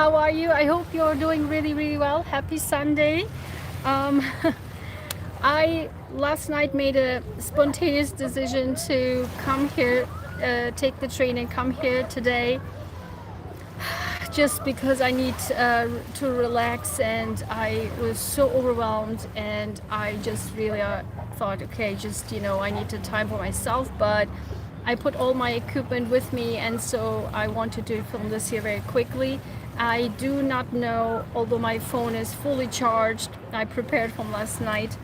how are you? I hope you're doing really well. Happy Sunday. Um, I last night made a spontaneous decision to come here, take the train and come here today, just because I need to relax, and I was so overwhelmed, and I just really thought, okay, just I need to time for myself, but I put all my equipment with me, and so I wanted to film this here very quickly. I do not know, although my phone is fully charged, I prepared from last night,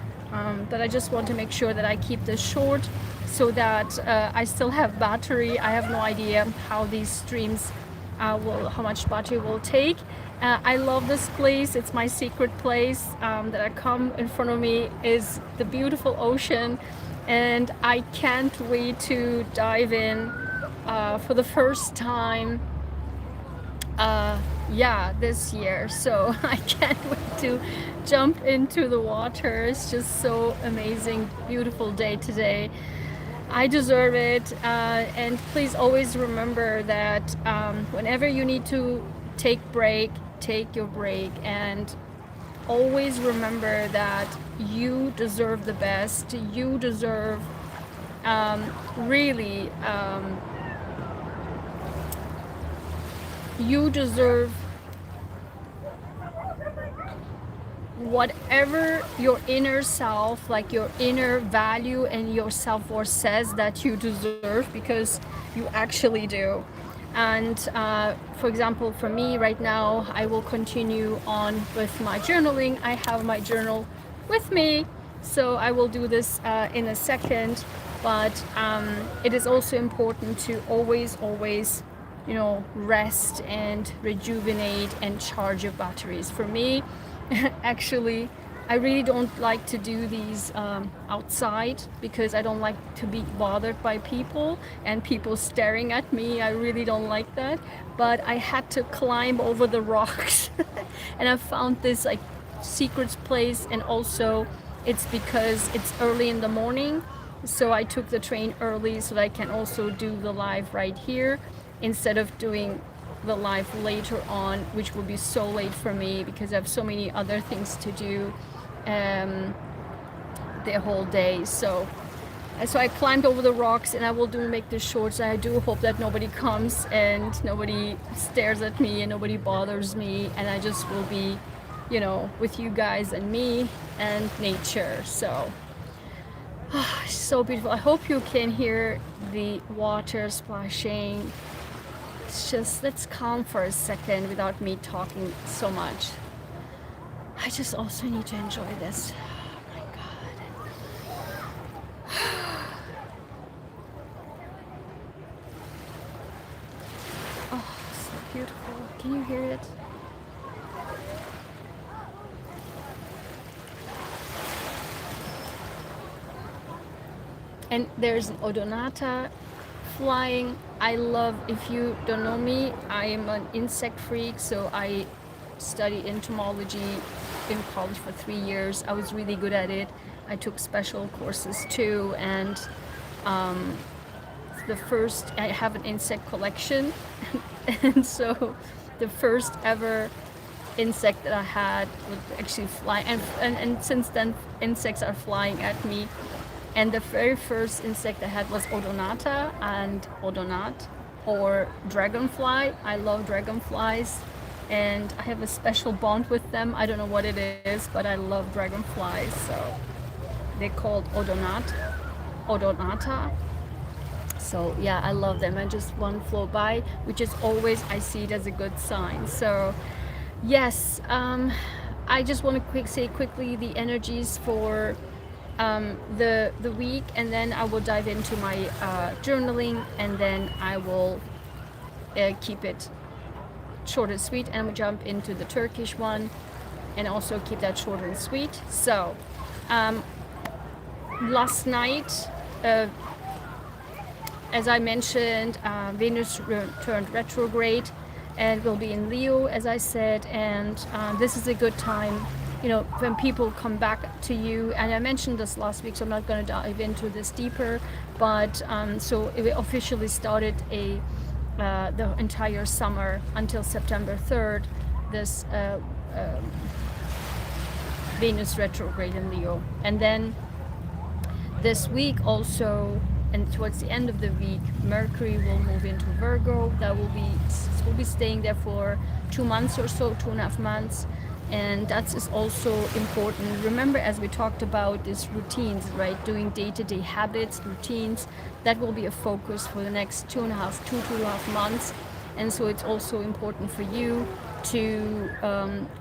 but I just want to make sure that I keep this short so that I still have battery. I have no idea how these streams how much battery will take. I love this place. It's my secret place that I come. In front of me is the beautiful ocean, and I can't wait to dive in for the first time this year. So I can't wait to jump into the water. It's just so amazing, beautiful day today. I deserve it, and please always remember that whenever you need to take your break, and always remember that you deserve the best. You deserve really you deserve whatever your inner self, like your inner value and your self-worth says that you deserve, because you actually do. And for example, for me right now, I will continue on with my journaling. I have my journal with me, so I will do this in a second. But it is also important to always rest and rejuvenate and charge your batteries. For me, actually, I really don't like to do these outside, because I don't like to be bothered by people and people staring at me. I really don't like that. But I had to climb over the rocks and I found this like secret place, and also it's because it's early in the morning, so I took the train early so that I can also do the live right here instead of doing the live later on, which will be so late for me because I have so many other things to do the whole day. So I climbed over the rocks, and I will make this short. So I do hope that nobody comes and nobody stares at me and nobody bothers me, and I just will be, with you guys and me and nature. So so beautiful. I hope you can hear the water splashing. It's just, let's calm for a second without me talking so much. I just also need to enjoy this. Oh my God. Oh, so beautiful. Can you hear it? And there's an odonata flying. I love, if you don't know me, I am an insect freak, so I studied entomology in college for 3 years. I was really good at it. I took special courses too, and I have an insect collection and so the first ever insect that I had would actually fly, and since then insects are flying at me. And the very first insect I had was odonata and odonat, or dragonfly. I love dragonflies, and I have a special bond with them. I don't know what it is, but I love dragonflies. So they're called odonata. So yeah, I love them. And just one flew by, which is always, I see it as a good sign. So yes, I just want to say quickly the energies for the week, and then I will dive into my journaling, and then I will keep it short and sweet, and we'll jump into the Turkish one and also keep that short and sweet. So last night, as I mentioned, Venus turned retrograde and will be in Leo, as I said, and this is a good time, when people come back to you. And I mentioned this last week, so I'm not going to dive into this deeper, but so it officially started the entire summer until September 3rd. this Venus retrograde in Leo. And then this week also, and towards the end of the week, Mercury will move into Virgo. That will be staying there for 2 months or so, 2.5 months. And that is also important. Remember, as we talked about, these routines, right? Doing day-to-day habits, routines, that will be a focus for the next 2.5 months. And so it's also important for you to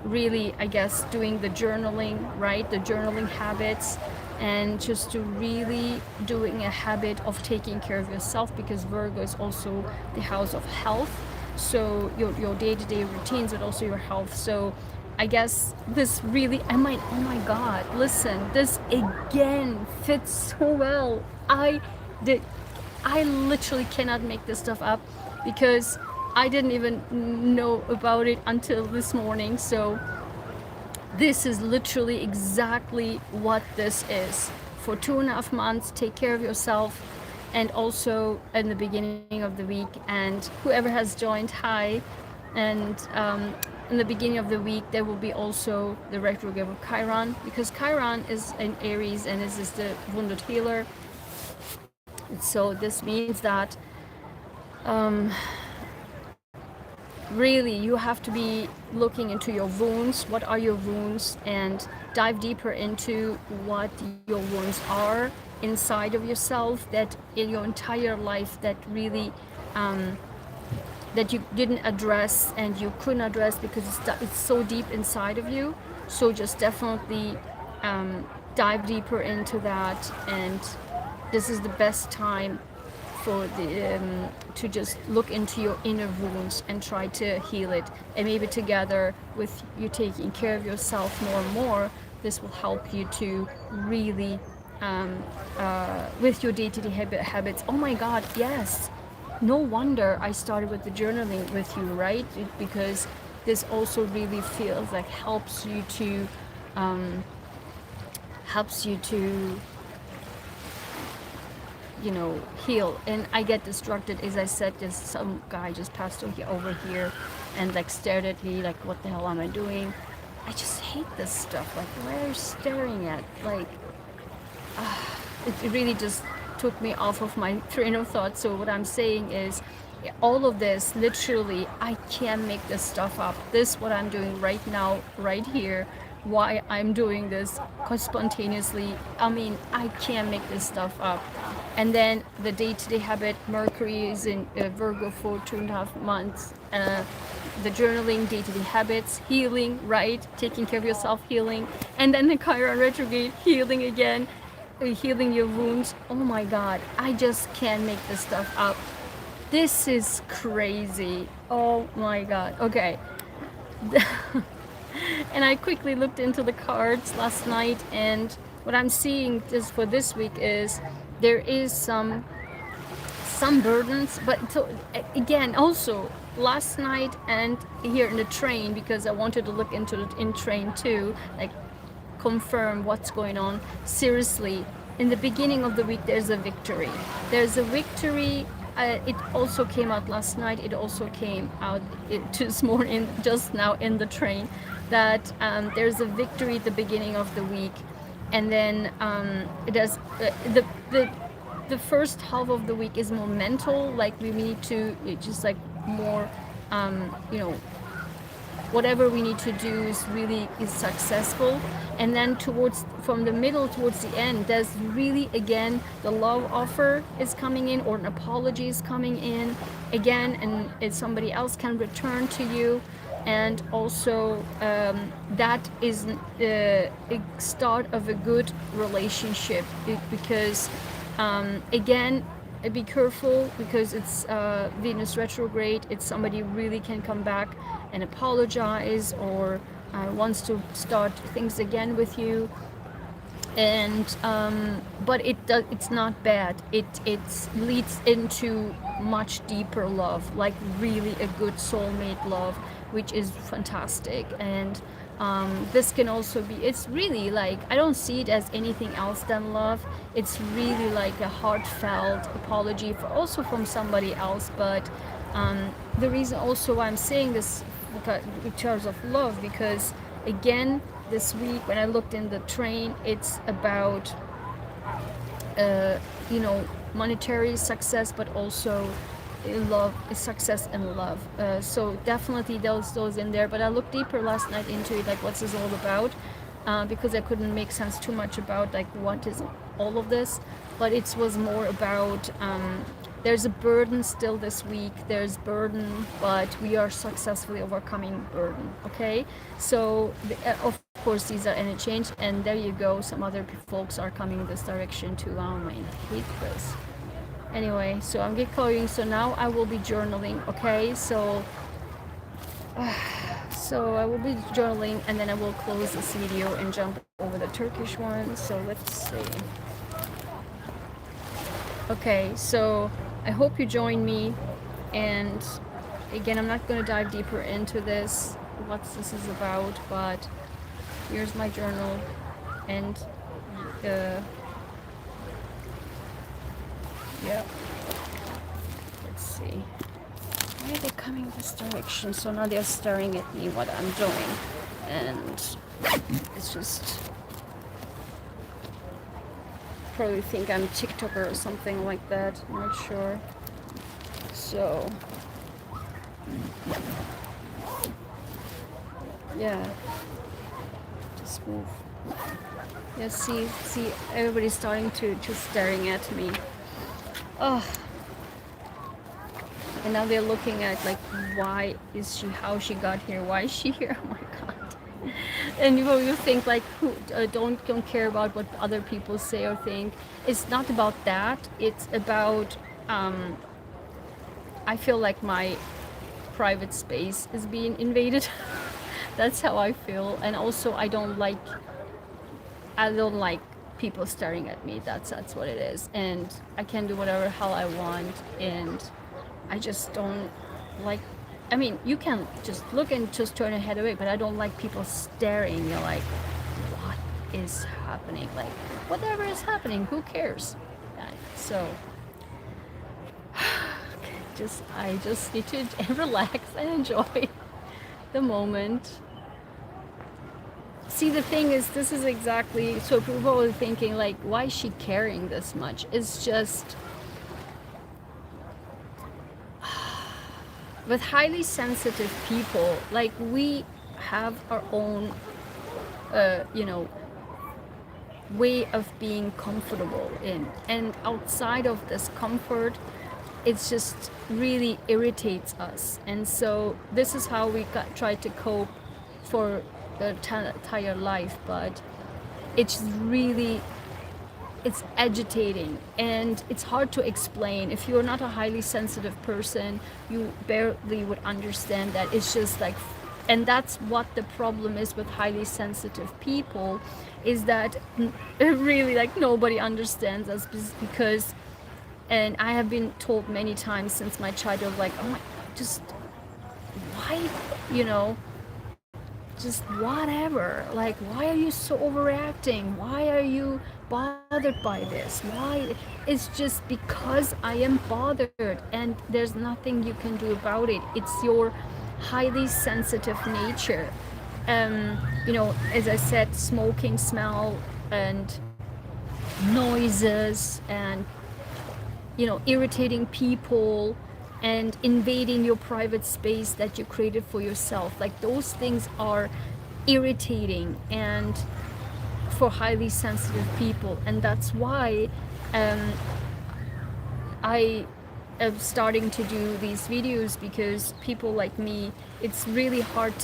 really, I guess, doing the journaling, right? The journaling habits, and just to really doing a habit of taking care of yourself, because Virgo is also the house of health. So your day-to-day routines, but also your health. So I guess this really, oh my God, listen, this again fits so well. I literally cannot make this stuff up, because I didn't even know about it until this morning. So this is literally exactly what this is. For 2.5 months, take care of yourself. And also in the beginning of the week, and whoever has joined, hi. And in the beginning of the week, there will be also the retrograde of Chiron, because Chiron is in Aries and is the wounded healer. So this means that really you have to be looking into your wounds. What are your wounds? And dive deeper into what your wounds are inside of yourself, that in your entire life that really that you didn't address and you couldn't address because it's so deep inside of you. So just definitely dive deeper into that, and this is the best time for the to just look into your inner wounds and try to heal it. And maybe together with you taking care of yourself more and more, this will help you to really with your day-to-day habits. Oh my God, yes. No wonder I started with the journaling with you, right? Because this also really feels like helps you to you know, heal. And I get distracted, as I said, just some guy just passed over here and like stared at me like, what the hell am I doing? I just hate this stuff. Like, why are you staring at? Like, it really just took me off of my train of thought. So what I'm saying is, all of this, literally, I can't make this stuff up. This, what I'm doing right now, right here, why I'm doing this spontaneously. I mean, I can't make this stuff up. And then the day-to-day habit, Mercury is in Virgo for 2.5 months. The journaling, day-to-day habits, healing, right? Taking care of yourself, healing. And then the Chiron retrograde, healing again. Healing your wounds. Oh my God, I just can't make this stuff up. This is crazy. Oh my God. Okay. And I quickly looked into the cards last night, and what I'm seeing just for this week is there is some burdens. But so again, also last night and here in the train, because I wanted to look into it in train too, like confirm what's going on. Seriously, in the beginning of the week, there's a victory. There's a victory. It also came out last night. It also came out this morning, just now in the train, that there's a victory at the beginning of the week. And then it does the first half of the week is more mental, like we need to just like more you know, whatever we need to do is successful. And then from the middle towards the end, there's really, again, the love offer is coming in, or an apology is coming in again, and somebody else can return to you. And also that is a start of a good relationship, because again, be careful, because it's Venus retrograde. It's somebody who really can come back and apologize, or wants to start things again with you. And but it's not bad. It leads into much deeper love, like really a good soulmate love, which is fantastic. And this can also be, it's really like, I don't see it as anything else than love. It's really like a heartfelt apology also from somebody else. But the reason also why I'm saying this in terms of love, because again this week when I looked in the train, it's about you know, monetary success, but also love, success and love. So definitely those in there. But I looked deeper last night into it, like what's this all about, because I couldn't make sense too much about like what is all of this. But it was more about there's a burden still this week. There's burden, but we are successfully overcoming burden. Okay, so of course these are energy change, and there you go. Some other folks are coming in this direction too. Oh my, I hate this. Anyway, so I'm declaring. So now I will be journaling. Okay, so I will be journaling, and then I will close this video and jump over the Turkish one. So let's see. Okay, so I hope you join me, and again, I'm not going to dive deeper into this, what this is about, but here's my journal, and yeah, let's see. Why are they coming this direction? So now they're staring at me what I'm doing, and it's just probably think I'm TikToker or something like that. I'm not sure. So yeah, just move. Yeah, see, everybody's starting to just staring at me. Oh, and now they're looking at like, why is she? How she got here? Why is she here? Oh my god. And you think like, who don't care about what other people say or think. It's not about that. It's about I feel like my private space is being invaded. That's how I feel. And also I don't like people staring at me. That's what it is. And I can do whatever hell I want, and I just don't like, I mean, you can just look and just turn your head away, but I don't like people staring. You're like, what is happening? Like, whatever is happening, who cares? So, I just need to relax and enjoy the moment. See, the thing is, this is exactly, so people are thinking like, why is she caring this much? It's just, with highly sensitive people, like, we have our own you know, way of being comfortable in, and outside of this comfort, it's just really irritates us. And so this is how we try to cope for the entire life. But it's really, it's agitating, and it's hard to explain. If you're not a highly sensitive person, you barely would understand that. It's just like, and that's what the problem is with highly sensitive people, is that really, like, nobody understands us, because, and I have been told many times since my childhood, like, oh my, just why, you know, just whatever, like, why are you so overreacting? Why are you bothered by this? Why? It's just because I am bothered, and there's nothing you can do about it. It's your highly sensitive nature. You know, as I said, smoking smell and noises, and, you know, irritating people and invading your private space that you created for yourself, like, those things are irritating and for highly sensitive people. And that's why I am starting to do these videos, because people like me, it's really hard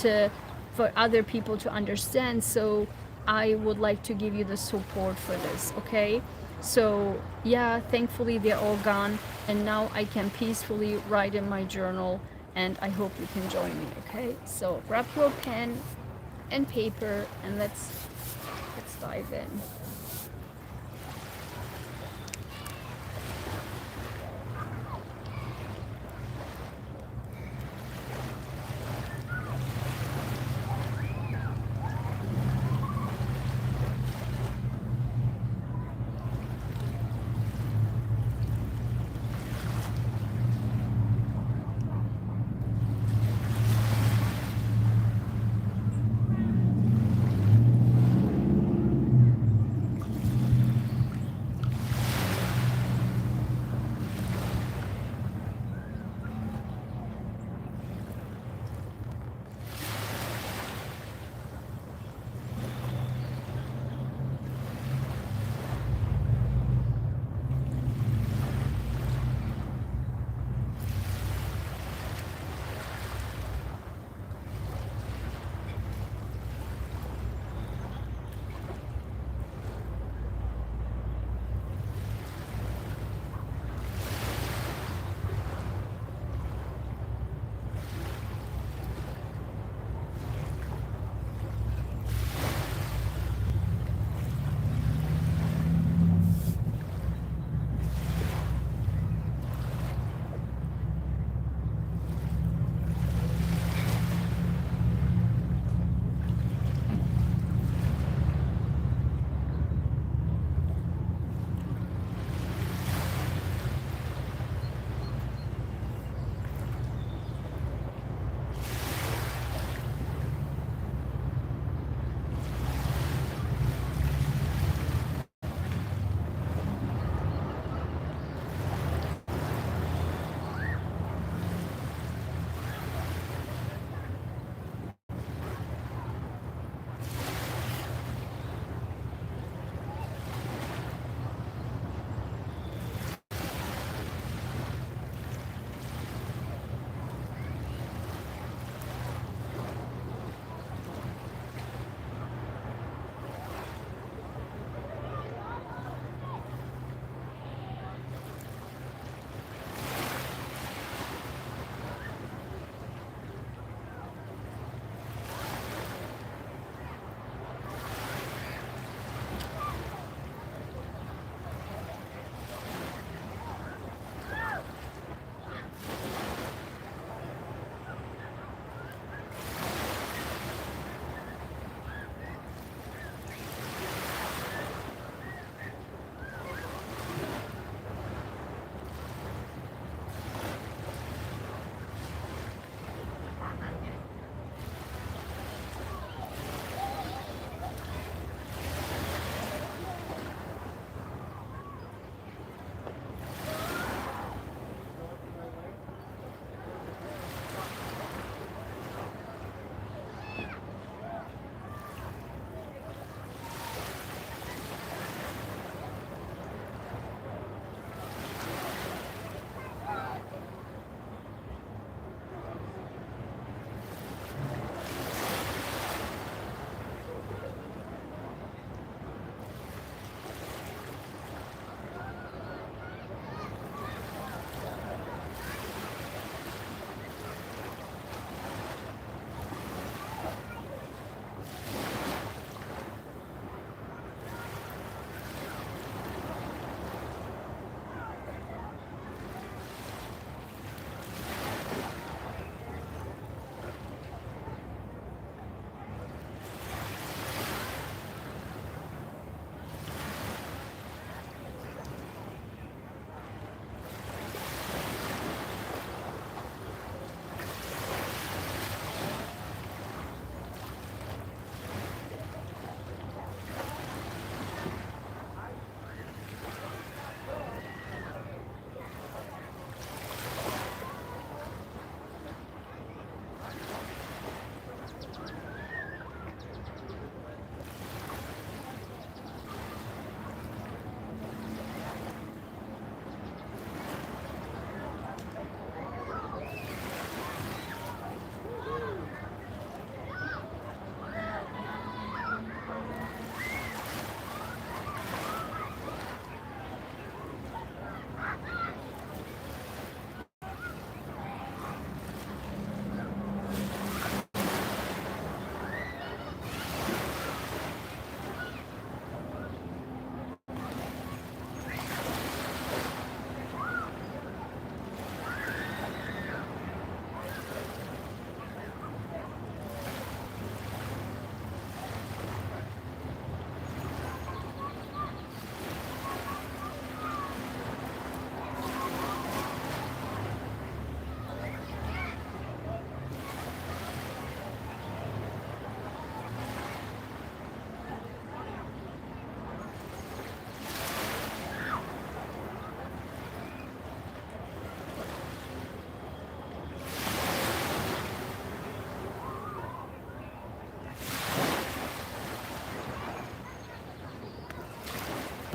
for other people to understand. So I would like to give you the support for this. Okay, so yeah, thankfully they're all gone, and now I can peacefully write in my journal, and I hope you can join me. Okay, so grab your pen and paper, and let's dive in.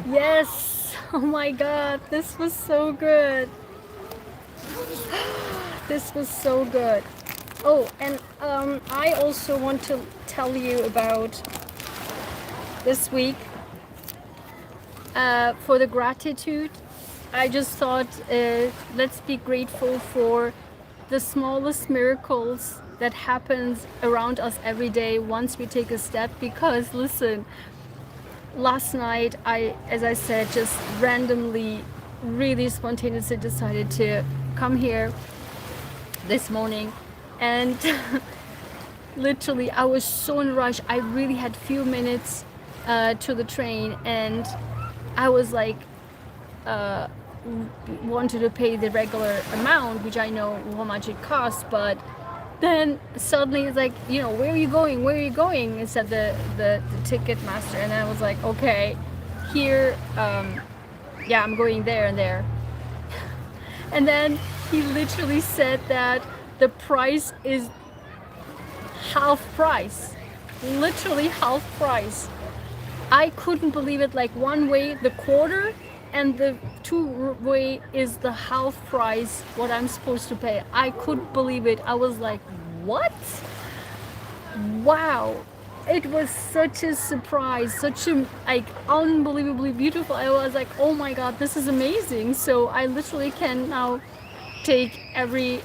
Yes. Oh my God, this was so good. This was so good. Oh, and I also want to tell you about this week for the gratitude. I just thought let's be grateful for the smallest miracles that happens around us every day once we take a step. Because listen, last night as I said, just randomly, really spontaneously decided to come here this morning, and literally I was so in a rush. I really had few minutes to the train, and I was like wanted to pay the regular amount, which I know how much it costs, but then suddenly it's like, you know, where are you going? Where are you going? It said the ticket master, and I was like, okay, here, yeah, I'm going there and there. And then he literally said that the price is half price, literally half price. I couldn't believe it. Like, one way the quarter, and the two way is the half price what I'm supposed to pay. I couldn't believe it. I was like, what? Wow. It was such a surprise, such a like unbelievably beautiful. I was like, oh my God, this is amazing. So I literally can now take every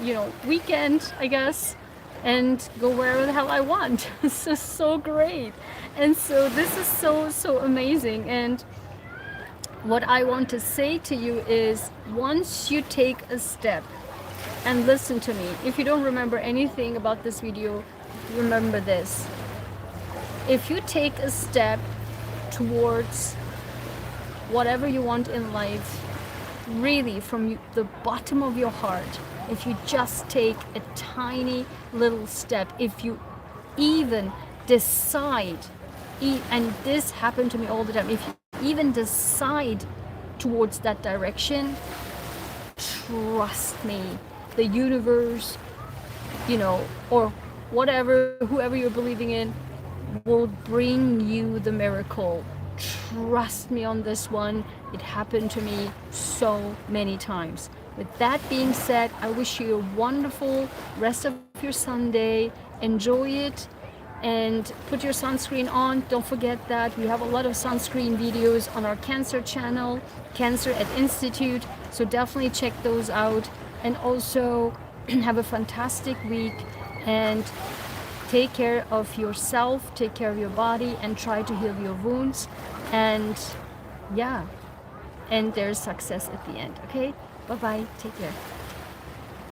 you know, weekend, I guess, and go wherever the hell I want. It's just so great. And so this is so amazing. And what I want to say to you is, once you take a step, and listen to me, if you don't remember anything about this video, remember this: if you take a step towards whatever you want in life, really from the bottom of your heart, if you just take a tiny little step, if you even decide, and this happened to me all the time, if you even decide towards that direction, trust me, the universe, you know, or whatever, whoever you're believing in, will bring you the miracle. Trust me on this one. It happened to me so many times. With that being said, I wish you a wonderful rest of your Sunday. Enjoy it and put your sunscreen on. Don't forget that we have a lot of sunscreen videos on our cancer channel, Cancer at Institute, so definitely check those out. And also have a fantastic week, and take care of yourself, take care of your body, and try to heal your wounds. And yeah, and there's success at the end. Okay, bye bye, take care.